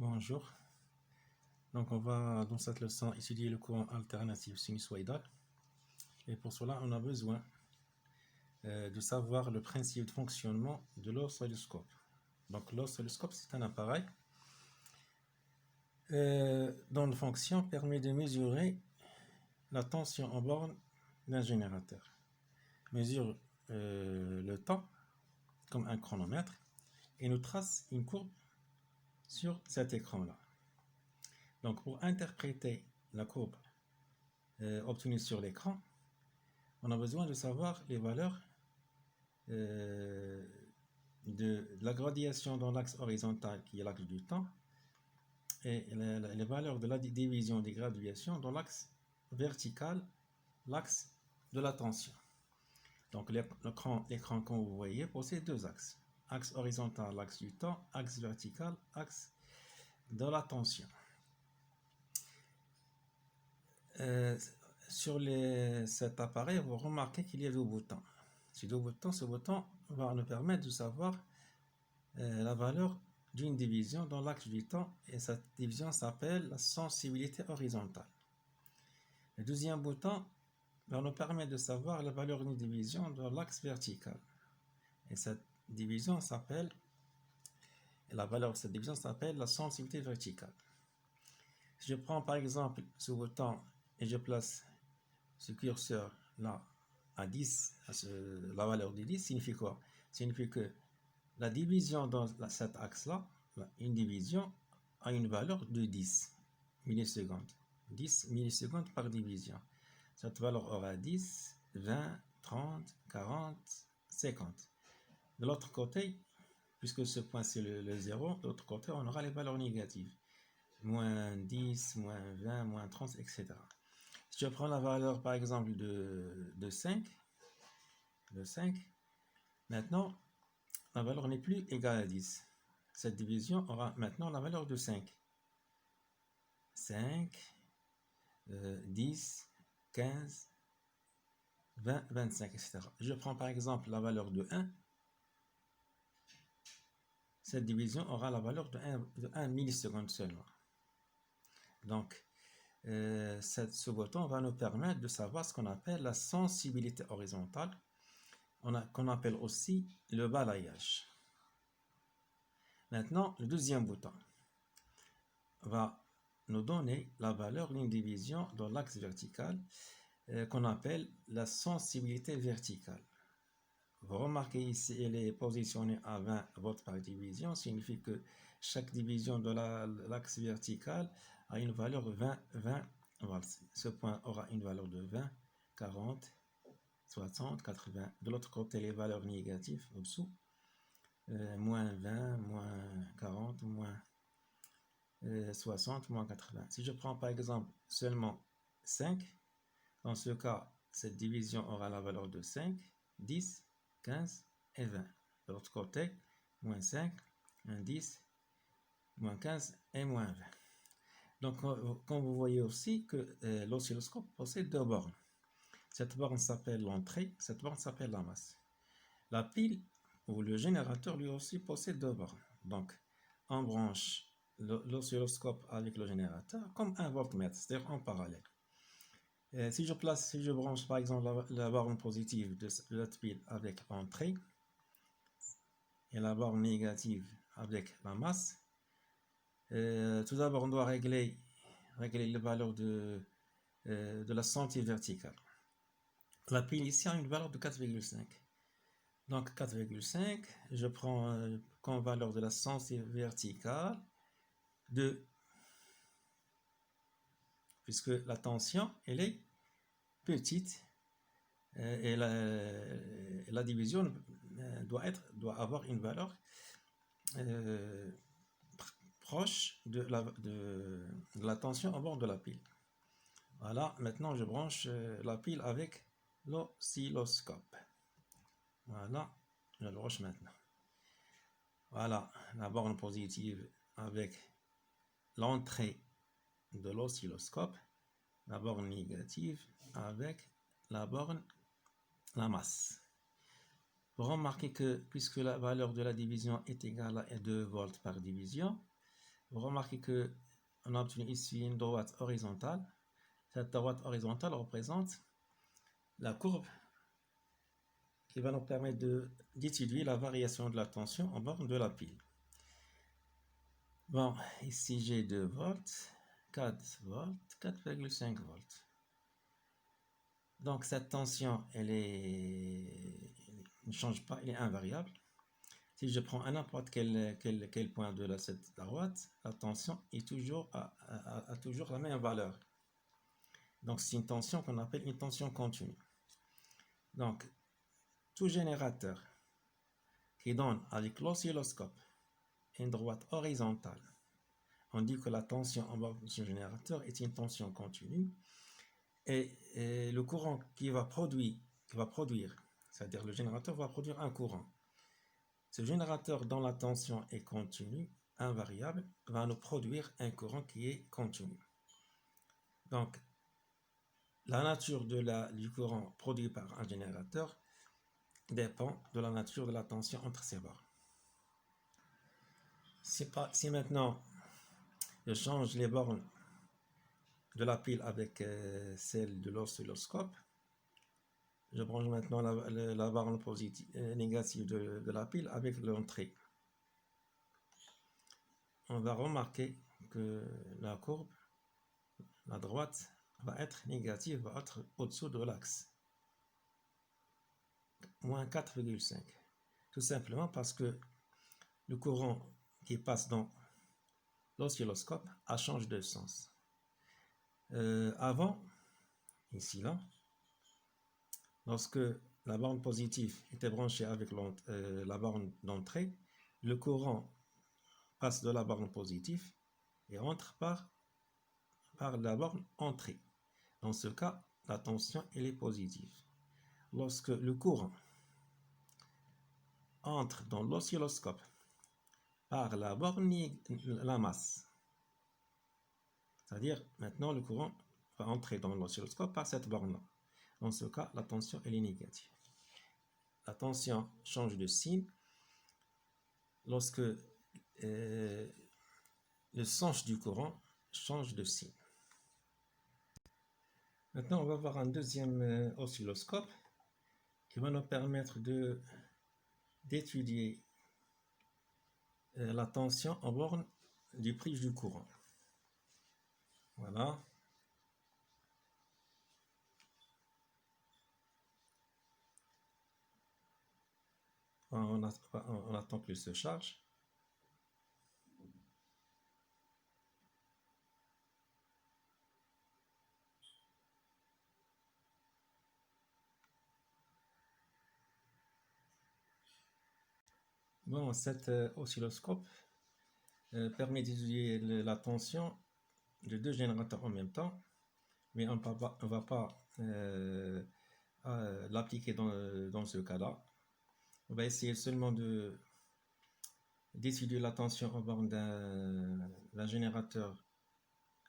Bonjour. Donc on va dans cette leçon étudier le courant alternatif sinusoïdal. Et pour cela, on a besoin de savoir le principe de fonctionnement de l'oscilloscope. Donc l'oscilloscope, c'est un appareil dont la fonction permet de mesurer la tension en borne d'un générateur. Mesure le temps comme un chronomètre et nous trace une courbe sur cet écran-là. Donc pour interpréter la courbe obtenue sur l'écran, on a besoin de savoir les valeurs de la gradation dans l'axe horizontal qui est l'axe du temps et les valeurs de la division des graduations dans l'axe vertical, l'axe de la tension. Donc l'écran comme vous voyez possède deux axes. Axe horizontal, l'axe du temps, axe vertical, axe de la tension. Sur cet appareil, vous remarquez qu'il y a deux boutons. Ces deux boutons, ce bouton va nous permettre de savoir la valeur d'une division dans l'axe du temps et cette division s'appelle la sensibilité horizontale. Le deuxième bouton va nous permettre de savoir la valeur d'une division dans l'axe vertical et cette division s'appelle la sensibilité verticale. Si je prends par exemple ce bouton et je place ce curseur là à 10, la valeur de 10 signifie quoi? Signifie que la division dans cet axe-là, une division a une valeur de 10 millisecondes. 10 millisecondes par division. Cette valeur aura 10, 20, 30, 40, 50. De l'autre côté, puisque ce point c'est le 0, de l'autre côté on aura les valeurs négatives. Moins 10, moins 20, moins 30, etc. Si je prends la valeur par exemple de 5, maintenant la valeur n'est plus égale à 10. Cette division aura maintenant la valeur de 5. 5, 10, 15, 20, 25, etc. Je prends par exemple la valeur de 1. Cette division aura la valeur de 1 milliseconde seulement. Donc, ce bouton va nous permettre de savoir ce qu'on appelle la sensibilité horizontale, qu'on appelle aussi le balayage. Maintenant, le deuxième bouton va nous donner la valeur d'une division dans l'axe vertical qu'on appelle la sensibilité verticale. Vous remarquez ici, elle est positionnée à 20 volts par division, signifie que chaque division de l'axe vertical a une valeur de 20 volts. Ce point aura une valeur de 20, 40, 60, 80. De l'autre côté, les valeurs négatives au-dessous, moins 20, moins 40, moins 60, moins 80. Si je prends par exemple seulement 5, dans ce cas, cette division aura la valeur de 5, 10, 15 et 20. De l'autre côté, moins 5, moins 10, moins 15 et moins 20. Donc, comme vous voyez aussi que l'oscilloscope possède deux bornes. Cette borne s'appelle l'entrée, cette borne s'appelle la masse. La pile ou le générateur lui aussi possède deux bornes. Donc, on branche l'oscilloscope avec le générateur comme un voltmètre, c'est-à-dire en parallèle. Si je branche par exemple la borne positive de cette pile avec entrée et la borne négative avec la masse, tout d'abord on doit régler les valeurs de la sensibilité verticale. La pile ici a une valeur de 4,5. Donc 4,5, je prends comme valeur de la sensibilité verticale 2. Puisque la tension, elle est petite et la division doit avoir une valeur proche de la tension au bord de la pile. Voilà, maintenant je branche la pile avec l'oscilloscope. Voilà, je le branche maintenant. Voilà, la borne positive avec l'entrée de l'oscilloscope, la borne négative avec la masse. Vous remarquez que puisque la valeur de la division est égale à 2 volts par division, vous remarquez que on a obtenu ici une droite horizontale. Cette droite horizontale représente la courbe qui va nous permettre d'étudier la variation de la tension en borne de la pile. Bon, ici j'ai 2 volts, 4 volts, 4,5 volts. Donc cette tension, elle ne change pas, elle est invariable. Si je prends n'importe quel point de cette droite, la tension est toujours a toujours la même valeur. Donc c'est une tension qu'on appelle une tension continue. Donc tout générateur qui donne avec l'oscilloscope une droite horizontale, on dit que la tension en bas de ce générateur est une tension continue, et le courant qui va produire, c'est-à-dire le générateur va produire un courant. Ce générateur dont la tension est continue, invariable, va nous produire un courant qui est continu. Donc, la nature du courant produit par un générateur dépend de la nature de la tension entre ces bornes. Si maintenant je change les bornes de la pile avec celle de l'oscilloscope, je branche maintenant la borne négative de la pile avec l'entrée. On va remarquer que la courbe, la droite, va être négative, va être au-dessous de l'axe. Moins 4,5. Tout simplement parce que le courant qui passe dans l'oscilloscope a changé de sens. Avant, ici là, lorsque la borne positive était branchée avec la borne d'entrée, le courant passe de la borne positive et entre par la borne entrée. Dans ce cas, la tension elle est positive. Lorsque le courant entre dans l'oscilloscope par la borne, la masse, c'est-à-dire maintenant le courant va entrer dans l'oscilloscope par cette borne-là. Dans ce cas, la tension elle est négative. La tension change de signe lorsque le sens du courant change de signe. Maintenant, on va voir un deuxième oscilloscope qui va nous permettre d'étudier la tension en borne du prise du courant. Voilà. On attend qu'il se charge. Bon, cet oscilloscope permet d'étudier la tension de 2 générateurs en même temps, mais on ne va pas l'appliquer dans ce cas-là. On va essayer seulement d'étudier la tension en borne d'un générateur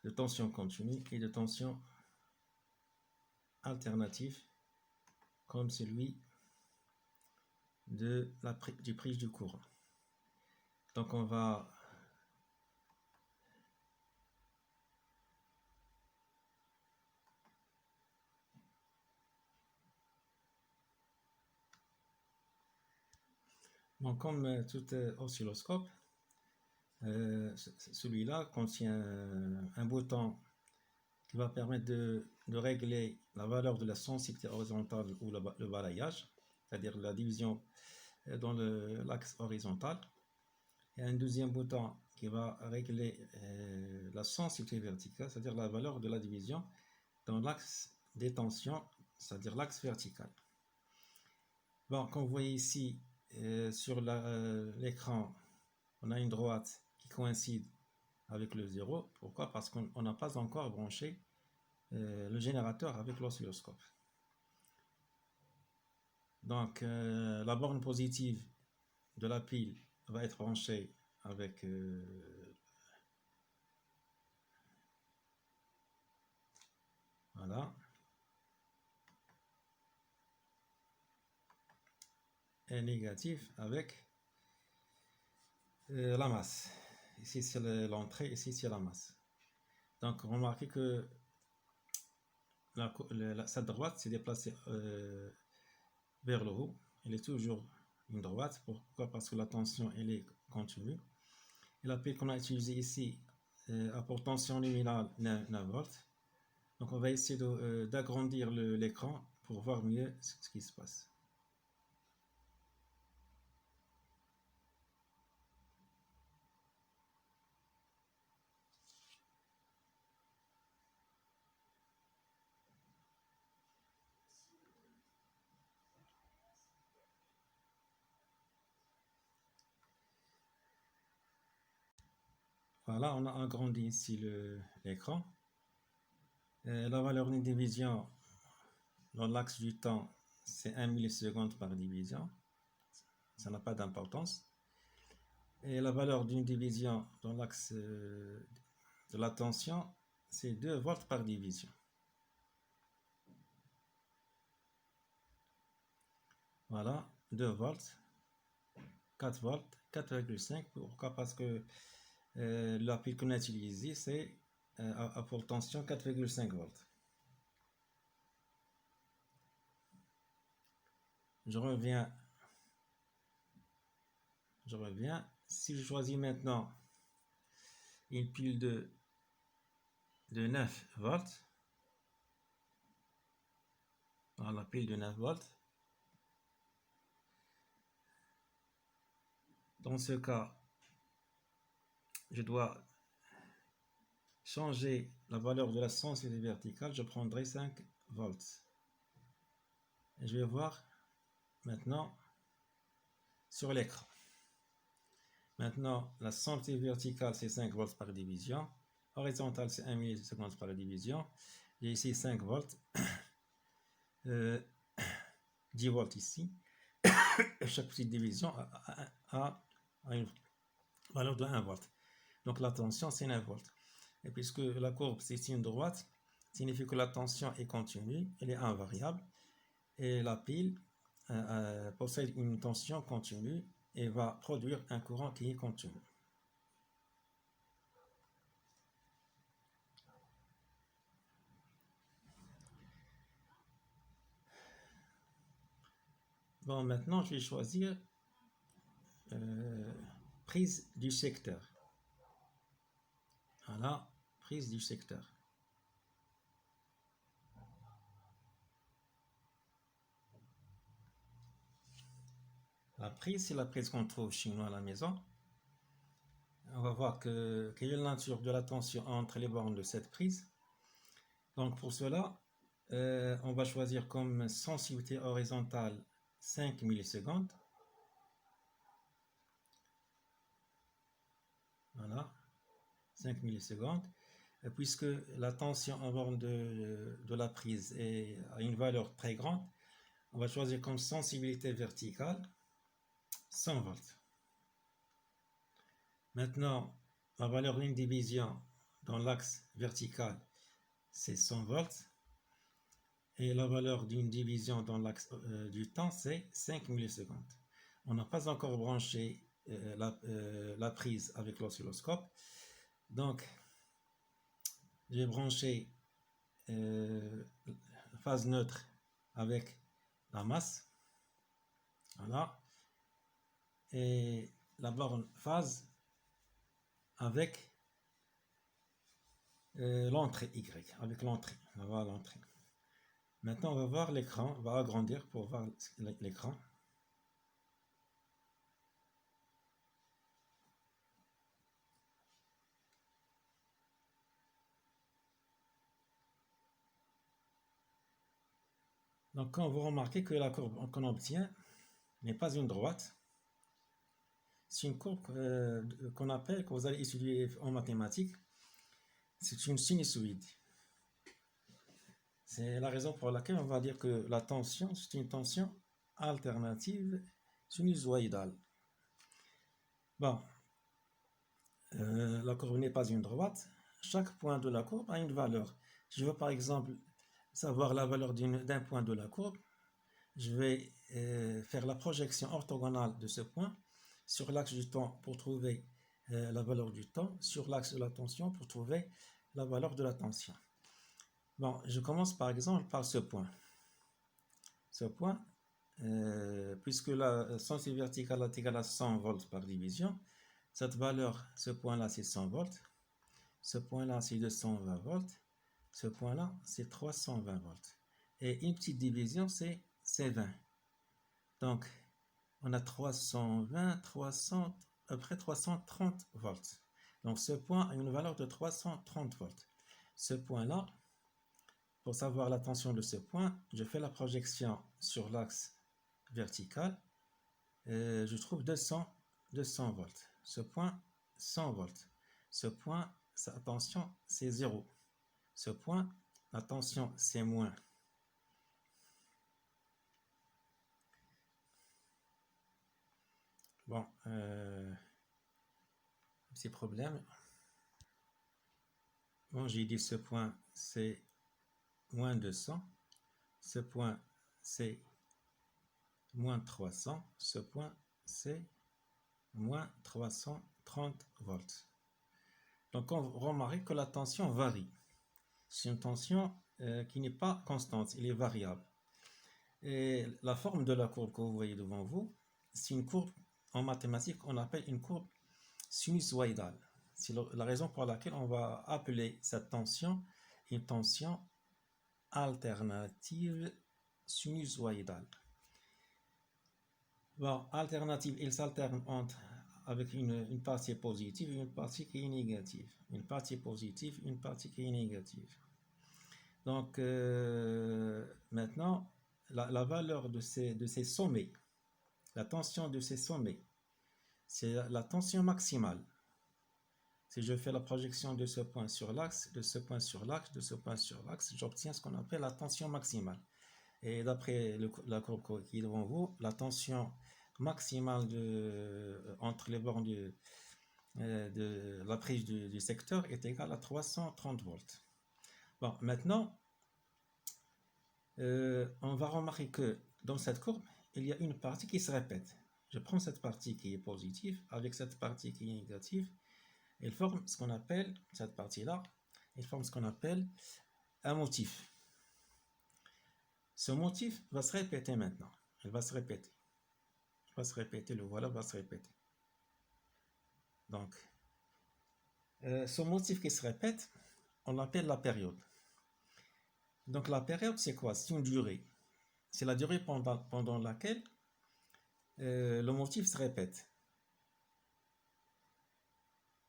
de tension continue et de tension alternative, comme celui du prise du courant. Donc on va comme tout oscilloscope, celui-là contient un bouton qui va permettre de régler la valeur de la sensibilité horizontale ou le balayage, c'est-à-dire la division dans l'axe horizontal, et un deuxième bouton qui va régler la sensibilité verticale, c'est-à-dire la valeur de la division dans l'axe des tensions, c'est-à-dire l'axe vertical. Bon, comme vous voyez ici sur l'écran, on a une droite qui coïncide avec le 0. Pourquoi? Parce qu'on n'a pas encore branché le générateur avec l'oscilloscope. Donc la borne positive de la pile va être branchée avec voilà, et négatif avec la masse. ici c'est l'entrée, ici c'est la masse. Donc remarquez que cette droite s'est déplacée vers le haut. Elle est toujours une droite. Pourquoi? Parce que la tension elle est continue. Et la pile qu'on a utilisée ici a pour tension nominale 9 volts. Donc on va essayer d'agrandir l'écran pour voir mieux ce qui se passe. Voilà, on a agrandi ici l'écran. La valeur d'une division dans l'axe du temps, c'est 1 milliseconde par division. Ça n'a pas d'importance. Et la valeur d'une division dans l'axe de la tension, c'est 2 volts par division. Voilà, 2 volts, 4 volts, 4,5. Pourquoi? Parce que la pile qu'on a utilisée, c'est à pour tension 4,5 volts. Je reviens. Si je choisis maintenant une pile de 9 volts, voilà, la pile de 9 volts, dans ce cas, je dois changer la valeur de la sensibilité verticale. Je prendrai 5 volts. Et je vais voir maintenant sur l'écran. Maintenant, la sensibilité verticale, c'est 5 volts par division. Horizontale, c'est 1 milliseconde par division. J'ai ici 5 volts. 10 volts ici. Chaque petite division a une valeur de 1 volt. Donc la tension, c'est 9 volts. Et puisque la courbe, c'est une droite, signifie que la tension est continue, elle est invariable. Et la pile possède une tension continue et va produire un courant qui est continu. Bon, maintenant, je vais choisir prise du secteur. Voilà, prise du secteur. La prise, c'est la prise qu'on trouve chez nous à la maison. On va voir quelle est la nature de la tension entre les bornes de cette prise. Donc pour cela, on va choisir comme sensibilité horizontale 5 millisecondes. Voilà, 5 millisecondes. Puisque la tension en borne de la prise est à une valeur très grande, on va choisir comme sensibilité verticale 100 volts. Maintenant, la valeur d'une division dans l'axe vertical, c'est 100 volts. Et la valeur d'une division dans l'axe du temps, c'est 5 millisecondes. On n'a pas encore branché la prise avec l'oscilloscope. Donc, j'ai branché phase neutre avec la masse. Voilà. Et la borne phase avec l'entrée Y, avec l'entrée. On va voir l'entrée. Maintenant, on va voir l'écran. On va agrandir pour voir l'écran. Donc, quand vous remarquez que la courbe qu'on obtient n'est pas une droite, c'est une courbe qu'on appelle, que vous allez étudier en mathématiques, c'est une sinusoïde. C'est la raison pour laquelle on va dire que la tension, c'est une tension alternative sinusoïdale. Bon, la courbe n'est pas une droite. Chaque point de la courbe a une valeur. Je veux par exemple savoir la valeur d'un point de la courbe. Je vais faire la projection orthogonale de ce point sur l'axe du temps pour trouver la valeur du temps sur l'axe de la tension pour trouver la valeur de la tension. Bon, je commence par exemple par ce point. Ce point, puisque la sensibilité verticale est égale à 100 volts par division, cette valeur, ce point-là, c'est 100 volts. Ce point-là, c'est 220 volts. Ce point-là, c'est 320 volts. Et une petite division, c'est 20. Donc, on a 320, 300, après 330 volts. Donc, ce point a une valeur de 330 volts. Ce point-là, pour savoir la tension de ce point, je fais la projection sur l'axe vertical. Je trouve 200 volts. Ce point, 100 volts. Ce point, sa tension, c'est 0. Ce point, la tension, c'est moins. Bon, petit problème. Bon, j'ai dit ce point, c'est moins 200. Ce point, c'est moins 300. Ce point, c'est moins 330 volts. Donc, on remarque que la tension varie. C'est une tension qui n'est pas constante, elle est variable. Et la forme de la courbe que vous voyez devant vous, c'est une courbe, en mathématiques, on appelle une courbe sinusoïdale. C'est la raison pour laquelle on va appeler cette tension une tension alternative sinusoïdale. Bon, alternative, il s'alterne avec une partie positive et une partie qui est négative. Une partie positive, une partie qui est négative. Donc, maintenant, la valeur de ces sommets, la tension de ces sommets, c'est la tension maximale. Si je fais la projection de ce point sur l'axe, de ce point sur l'axe, de ce point sur l'axe, j'obtiens ce qu'on appelle la tension maximale. Et d'après la courbe qui est devant vous, la tension maximale entre les bornes de la prise du secteur est égale à 330 volts. Bon, maintenant, on va remarquer que dans cette courbe, il y a une partie qui se répète. Je prends cette partie qui est positive avec cette partie qui est négative. Elle forme ce qu'on appelle, cette partie-là, elle forme ce qu'on appelle un motif. Ce motif va se répéter maintenant. Il va se répéter. Il va se répéter, le voilà va se répéter. Donc, ce motif qui se répète, on l'appelle la période. Donc, la période, c'est quoi? C'est une durée. C'est la durée pendant laquelle le motif se répète.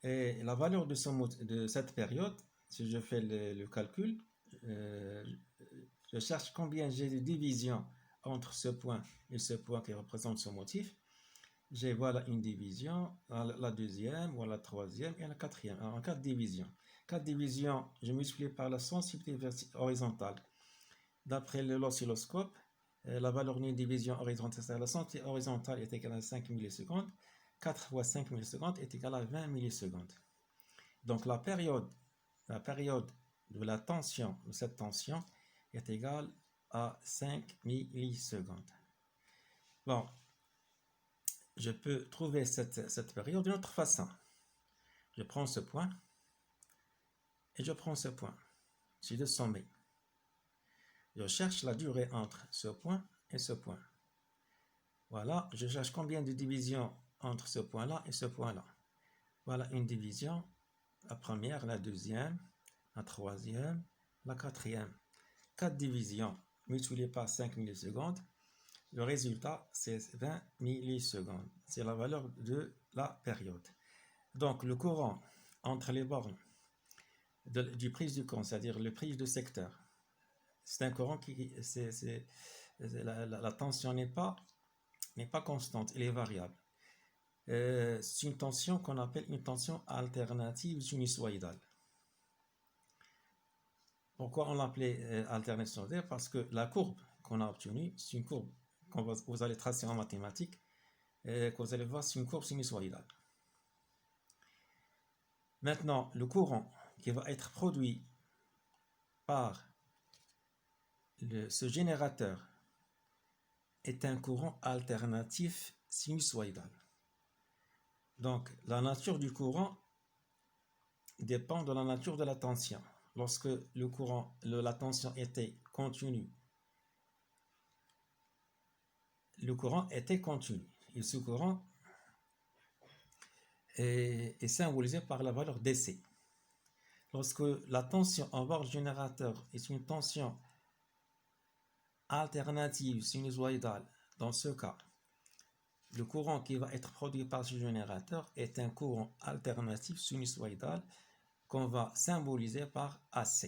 Et la valeur de cette période, si je fais le calcul, je cherche combien j'ai de divisions entre ce point et ce point qui représente ce motif. J'ai voilà une division, la deuxième, voilà la troisième et la quatrième. Alors, en 4 divisions. 4 divisions, je multiplie par la sensibilité horizontale. D'après l'oscilloscope, la valeur d'une division horizontale, la sensibilité horizontale est égale à 5 millisecondes. 4 fois 5 millisecondes est égale à 20 millisecondes. Donc la période de la tension, de cette tension, est égale à 5 millisecondes. Bon, je peux trouver cette période d'une autre façon. Je prends ce point et je prends ce point. C'est le sommet. Je cherche la durée entre ce point et ce point. Voilà, je cherche combien de divisions entre ce point-là et ce point-là. Voilà une division, la première, la deuxième, la troisième, la quatrième. 4 divisions multipliées par 5 millisecondes. Le résultat, c'est 20 millisecondes. C'est la valeur de la période. Donc, le courant entre les bornes du prise du compte, c'est-à-dire le prise de secteur, c'est un courant qui... la tension n'est pas constante, elle est variable. C'est une tension qu'on appelle une tension alternative sinusoïdale. Pourquoi on l'appelait alternative sinusoïdale? Parce que la courbe qu'on a obtenue, c'est une courbe que vous allez tracer en mathématiques, que vous allez voir, c'est une courbe sinusoïdale. Maintenant, le courant qui va être produit par ce générateur est un courant alternatif sinusoïdal. Donc, la nature du courant dépend de la nature de la tension. Lorsque la tension était continue, le courant était continu. Et ce courant est symbolisé par la valeur DC. Lorsque la tension en bord générateur est une tension alternative sinusoïdale, dans ce cas, le courant qui va être produit par ce générateur est un courant alternatif sinusoïdal qu'on va symboliser par AC.